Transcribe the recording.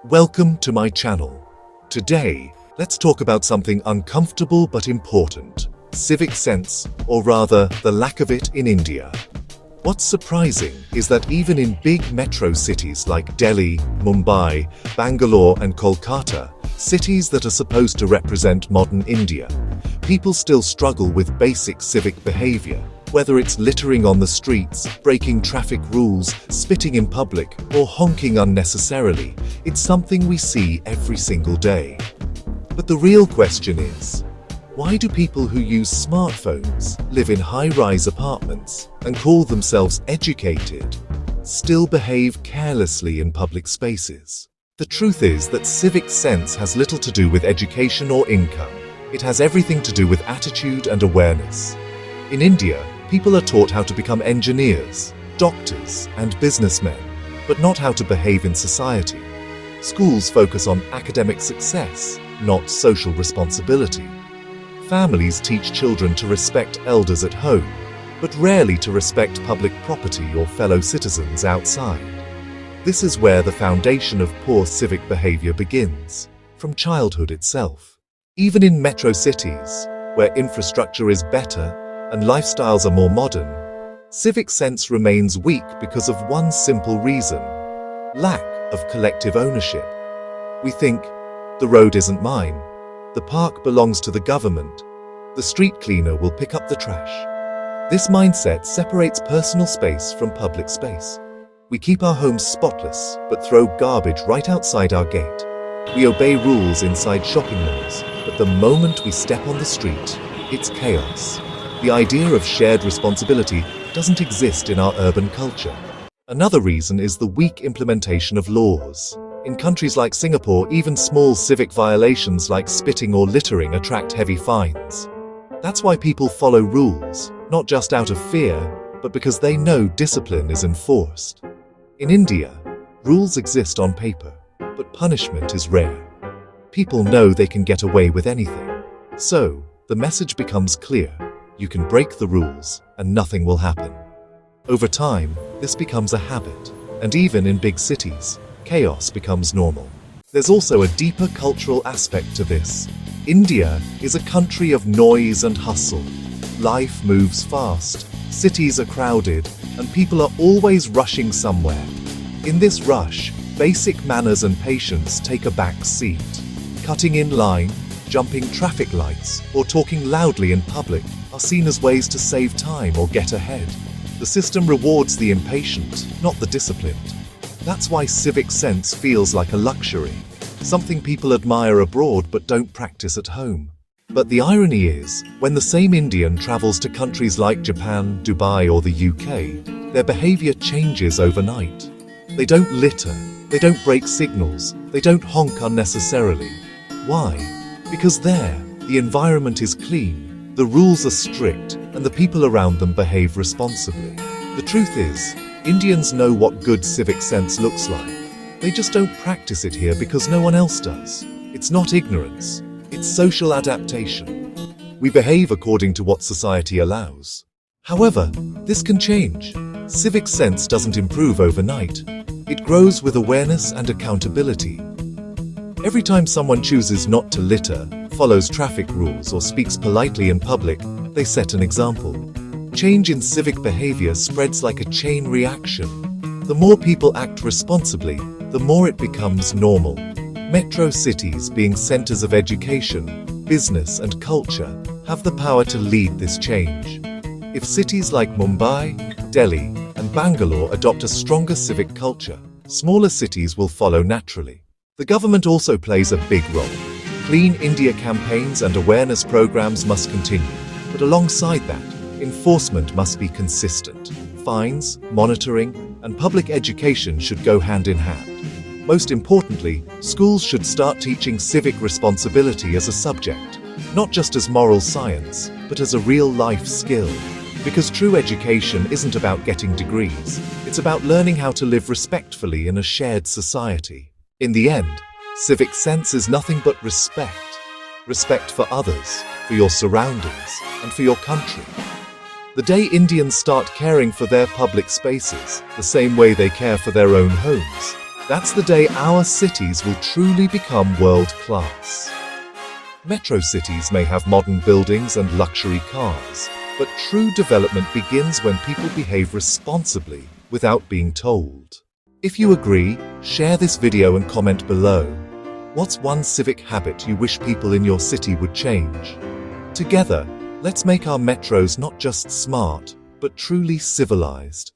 Welcome to my channel. Today, let's talk about something uncomfortable but important: civic sense, or rather, the lack of it in India. What's surprising is that even in big metro cities like Delhi, Mumbai, Bangalore and Kolkata, cities that are supposed to represent modern India, people still struggle with basic civic behavior. Whether it's littering on the streets, breaking traffic rules, spitting in public, or honking unnecessarily, it's something we see every single day. But the real question is, why do people who use smartphones, live in high-rise apartments, and call themselves educated, still behave carelessly in public spaces? The truth is that civic sense has little to do with education or income. It has everything to do with attitude and awareness. In India, people are taught how to become engineers, doctors, and businessmen, but not how to behave in society. Schools focus on academic success, not social responsibility. Families teach children to respect elders at home, but rarely to respect public property or fellow citizens outside. This is where the foundation of poor civic behavior begins, from childhood itself. Even in metro cities, where infrastructure is better and lifestyles are more modern, civic sense remains weak because of one simple reason: lack of collective ownership. We think, the road isn't mine, the park belongs to the government, the street cleaner will pick up the trash. This mindset separates personal space from public space. We keep our homes spotless, but throw garbage right outside our gate. We obey rules inside shopping malls, but the moment we step on the street, it's chaos. The idea of shared responsibility doesn't exist in our urban culture. Another reason is the weak implementation of laws. In countries like Singapore, even small civic violations like spitting or littering attract heavy fines. That's why people follow rules, not just out of fear, but because they know discipline is enforced. In India, rules exist on paper, but punishment is rare. People know they can get away with anything. So, the message becomes clear: you can break the rules and nothing will happen. Over time, this becomes a habit, and even in big cities, chaos becomes normal. There's also a deeper cultural aspect to this. India is a country of noise and hustle. Life moves fast, cities are crowded, and people are always rushing somewhere. In this rush, basic manners and patience take a back seat. Cutting in line, jumping traffic lights, or talking loudly in public are seen as ways to save time or get ahead. The system rewards the impatient, not the disciplined. That's why civic sense feels like a luxury, something people admire abroad but don't practice at home. But the irony is, when the same Indian travels to countries like Japan, Dubai, or the UK, their behavior changes overnight. They don't litter, they don't break signals, they don't honk unnecessarily. Why? Because there, the environment is clean, the rules are strict, and the people around them behave responsibly. The truth is, Indians know what good civic sense looks like. They just don't practice it here because no one else does. It's not ignorance, it's social adaptation. We behave according to what society allows. However, this can change. Civic sense doesn't improve overnight. It grows with awareness and accountability. Every time someone chooses not to litter, follows traffic rules, or speaks politely in public, they set an example. Change in civic behavior spreads like a chain reaction. The more people act responsibly, the more it becomes normal. Metro cities, being centers of education, business, and culture, have the power to lead this change. If cities like Mumbai, Delhi, and Bangalore adopt a stronger civic culture, smaller cities will follow naturally. The government also plays a big role. Clean India campaigns and awareness programs must continue, but alongside that, enforcement must be consistent. Fines, monitoring, and public education should go hand in hand. Most importantly, schools should start teaching civic responsibility as a subject, not just as moral science, but as a real-life skill. Because true education isn't about getting degrees, it's about learning how to live respectfully in a shared society. In the end, civic sense is nothing but respect. Respect for others, for your surroundings, and for your country. The day Indians start caring for their public spaces, the same way they care for their own homes, That's the day our cities will truly become world-class. Metro cities may have modern buildings and luxury cars, but true development begins when people behave responsibly without being told. If you agree, share this video and comment below. What's one civic habit you wish people in your city would change? Together, let's make our metros not just smart, but truly civilized.